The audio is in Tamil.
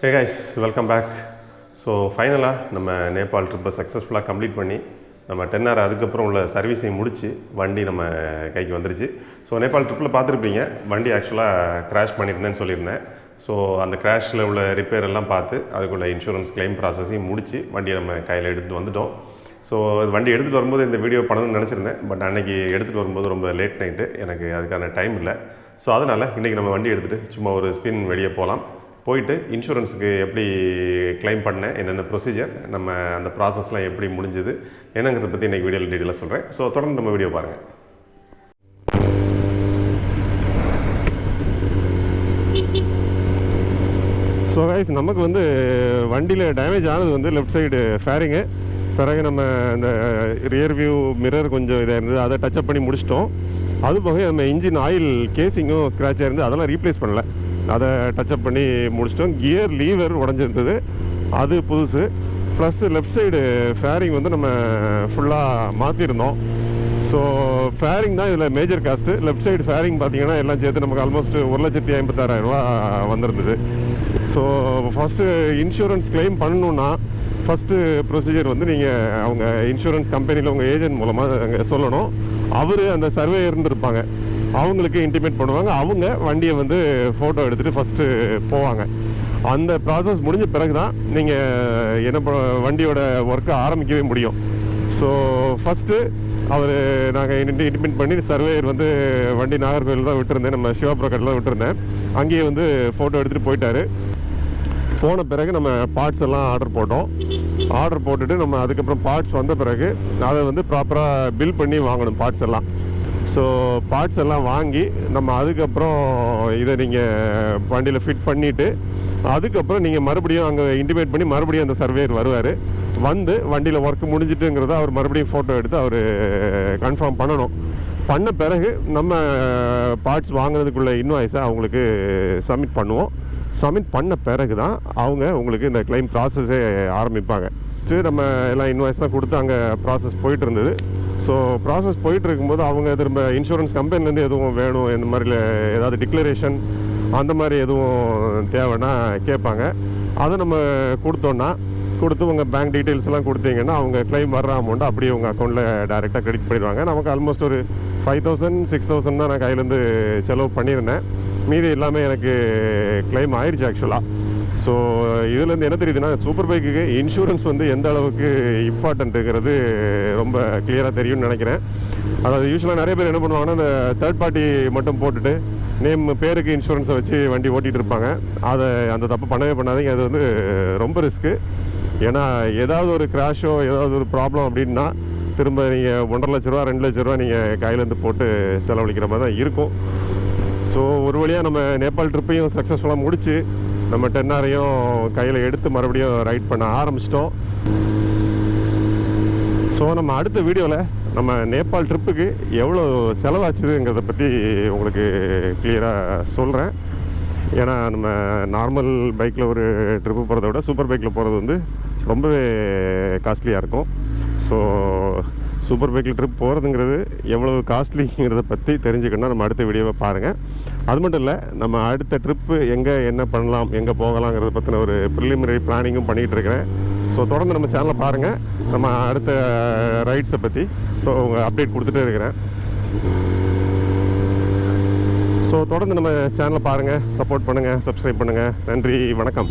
Hey guys, welcome back. So finally நம்ம நேபாள் ட்ரிப்பை சக்ஸஸ்ஃபுல்லாக கம்ப்ளீட் பண்ணி நம்ம 10R அதுக்கப்புறம் உள்ள சர்வீஸையும் முடித்து வண்டி நம்ம கைக்கு வந்துருச்சு. ஸோ நேபாள் ட்ரிப்பில் பார்த்துருப்பீங்க, வண்டி ஆக்சுவலாக கிராஷ் பண்ணியிருந்தேன்னு சொல்லியிருந்தேன். ஸோ அந்த கிராஷில் உள்ள ரிப்பேர் எல்லாம் பார்த்து அதுக்குள்ள இன்சூரன்ஸ் கிளைம் ப்ராசஸையும் முடித்து வண்டியை நம்ம கையில் எடுத்துகிட்டு வந்துட்டோம். ஸோ வண்டி எடுத்துகிட்டு வரும்போது இந்த வீடியோ பண்ணணும்னு நினச்சிருந்தேன். பட் அன்றைக்கி எடுத்துகிட்டு வரும்போது ரொம்ப லேட் நைட்டு, எனக்கு அதுக்கான டைம் இல்லை. ஸோ அதனால் இன்றைக்கி நம்ம வண்டி எடுத்துகிட்டு சும்மா ஒரு ஸ்பின் வெளியே போகலாம். போயிட்டு இன்சூரன்ஸுக்கு எப்படி கிளைம் பண்ணேன், என்னென்ன ப்ரொசீஜர், நம்ம அந்த ப்ராசஸ்லாம் எப்படி முடிஞ்சது என்னங்கிறத பற்றி இன்றைக்கி வீடியோவில் டீட்டெயிலாக சொல்கிறேன். ஸோ தொடர்ந்து நம்ம வீடியோ பாருங்கள். ஸோ கைஸ், நமக்கு வண்டியில் டேமேஜ் ஆனது லெஃப்ட் சைடு ஃபேரிங்கு. பிறகு நம்ம இந்த ரியர் வியூ மிரர் கொஞ்சம் இதாக இருந்தது, அதை டச்சப் பண்ணி முடிச்சிட்டோம். அது போக நம்ம இன்ஜின் ஆயில் கேசிங்கும் ஸ்க்ராட்சாக இருந்து அதெல்லாம் ரீப்ளேஸ் பண்ணல, அதை டச்சப் பண்ணி முடிச்சிட்டோம். கியர் லீவர் உடஞ்சிருந்தது, அது புதுசு. ப்ளஸ் லெஃப்ட் சைடு ஃபேரிங் நம்ம ஃபுல்லாக மாற்றிருந்தோம். ஸோ ஃபேரிங் தான் இதில் major cost. Left side fairing பார்த்திங்கன்னா எல்லாம் சேர்த்து நமக்கு ஆல்மோஸ்ட் 1,56,000 வந்திருந்தது. ஸோ ஃபஸ்ட்டு இன்சூரன்ஸ் கிளைம் பண்ணணுன்னா ஃபஸ்ட்டு ப்ரொசீஜர் நீங்கள் அவங்க இன்சூரன்ஸ் கம்பெனியில் உங்கள் ஏஜென்ட் மூலமாக அங்கே சொல்லணும். அவர் அந்த சர்வேயர்னு இருப்பாங்க, அவங்களுக்கு இன்டிமேட் பண்ணுவாங்க. அவங்க வண்டியை ஃபோட்டோ எடுத்துகிட்டு ஃபஸ்ட்டு போவாங்க. அந்த ப்ராசஸ் முடிஞ்ச பிறகு தான் நீங்கள் என்ன வண்டியோட ஒர்க்கை ஆரம்பிக்கவே முடியும். ஸோ ஃபஸ்ட்டு அவர் நாங்கள் இன்டிமேட் பண்ணி சர்வேயர் வண்டி நாகர்கோவில் தான் விட்டுருந்தேன், நம்ம சிவாபுரக்கட்டில் தான் விட்டுருந்தேன். அங்கேயே ஃபோட்டோ எடுத்துகிட்டு போயிட்டார். போன பிறகு நம்ம பார்ட்ஸ் எல்லாம் ஆர்டர் போட்டோம். ஆர்டர் போட்டுட்டு நம்ம அதுக்கப்புறம் பார்ட்ஸ் வந்த பிறகு அதை ப்ராப்பராக பில் பண்ணி வாங்கணும் பார்ட்ஸ் எல்லாம். ஸோ பார்ட்ஸ் எல்லாம் வாங்கி நம்ம அதுக்கப்புறம் இதை நீங்கள் வண்டியில் ஃபிட் பண்ணிவிட்டு அதுக்கப்புறம் நீங்கள் மறுபடியும் அங்கே இன்டிமேட் பண்ணி மறுபடியும் அந்த சர்வேயர் வருவார். வண்டியில் ஒர்க் முடிஞ்சிட்டுங்கிறத அவர் மறுபடியும் ஃபோட்டோ எடுத்து அவர் கன்ஃபார்ம் பண்ணணும். பண்ண பிறகு நம்ம பார்ட்ஸ் வாங்கினதுக்குள்ள இன்வாய்ஸை அவங்களுக்கு சப்மிட் பண்ணுவோம். சப்மிட் பண்ண பிறகு தான் அவங்க உங்களுக்கு இந்த கிளைம் ப்ராசஸே ஆரம்பிப்பாங்க. நம்ம எல்லாம் இன்வாய்ஸ் தான் கொடுத்து அங்கே ப்ராசஸ் போயிட்டு இருந்தது. ஸோ ப்ராசஸ் போயிட்டு இருக்கும்போது அவங்க திரும்ப இன்சூரன்ஸ் கம்பெனிலேருந்து எதுவும் வேணும், இந்த மாதிரி ஏதாவது டிக்ளரேஷன் அந்த மாதிரி எதுவும் தேவைன்னா கேட்பாங்க. அதை நம்ம கொடுத்து உங்கள் பேங்க் டீட்டெயில்ஸ்லாம் கொடுத்தீங்கன்னா அவங்க கிளைம் வர்ற அமௌண்ட்டு அப்படியே உங்கள் அக்கௌண்ட்டில் டைரெக்டாக கிரெடிட் பண்ணிடுவாங்க. நமக்கு ஆல்மோஸ்ட் ஒரு 5,000 6,000 தான் நான் கையிலேருந்து செலவு பண்ணியிருந்தேன். மீதி எல்லாமே எனக்கு கிளைம் ஆயிடுச்சு ஆக்சுவலாக. ஸோ இதுலேருந்து என்ன தெரியுதுன்னா, சூப்பர் பைக்குக்கு இன்சூரன்ஸ் எந்த அளவுக்கு இம்பார்ட்டண்ட்டுங்கிறது ரொம்ப கிளியராக தெரியும்னு நினைக்கிறேன். அதாவது யூஸ்வலாக நிறைய பேர் என்ன பண்ணுவாங்கன்னா, அந்த தேர்ட் பார்ட்டி மட்டும் போட்டுட்டு பேருக்கு இன்சூரன்ஸை வச்சு வண்டி ஓட்டிகிட்டு இருப்பாங்க. அந்த தப்பு பண்ணவே பண்ணாதீங்க. அது ரொம்ப ரிஸ்க்கு. ஏன்னா ஏதாவது ஒரு கிராஷோ ஏதாவது ஒரு ப்ராப்ளம் அப்படின்னா திரும்ப நீங்கள் 1,50,000 ரூபா 2,00,000 ரூபா நீங்கள் கையிலேருந்து போட்டு செலவழிக்கிற மாதிரி தான் இருக்கும். ஸோ ஒரு வழியாக நம்ம நேபாள் ட்ரிப்பையும் சக்ஸஸ்ஃபுல்லாக முடித்து நம்ம 10Rஐயும் கையில் எடுத்து மறுபடியும் ரைட் பண்ண ஆரம்பிச்சிட்டோம். ஸோ நம்ம அடுத்த வீடியோவில் நம்ம நேபாள் ட்ரிப்புக்கு எவ்வளோ செலவாச்சுதுங்கிறத பற்றி உங்களுக்கு கிளியராக சொல்கிறேன். ஏன்னா நம்ம நார்மல் பைக்கில் ஒரு ட்ரிப்பு போகிறத விட சூப்பர் பைக்கில் போகிறது ரொம்பவே காஸ்ட்லியாக இருக்கும். ஸோ சூப்பர் பைக்கில் ட்ரிப் போகிறதுங்கிறது எவ்வளோ காஸ்ட்லிங்கிறத பற்றி தெரிஞ்சுக்கணுன்னா நம்ம அடுத்த வீடியோவை பாருங்கள். அது மட்டும் இல்லை, நம்ம அடுத்த ட்ரிப்பு எங்கே என்ன பண்ணலாம், எங்கே போகலாங்கிறத பற்றின ஒரு ப்ரிலிமினரி பிளானிங்கும் பண்ணிகிட்டு இருக்கிறேன். ஸோ தொடர்ந்து நம்ம சேனலை பாருங்கள். நம்ம அடுத்த ரைட்ஸை பற்றி அப்டேட் கொடுத்துட்டே இருக்கிறேன். ஸோ தொடர்ந்து நம்ம சேனலை பாருங்கள், சப்போர்ட் பண்ணுங்கள், சப்ஸ்கிரைப் பண்ணுங்கள். நன்றி, வணக்கம்.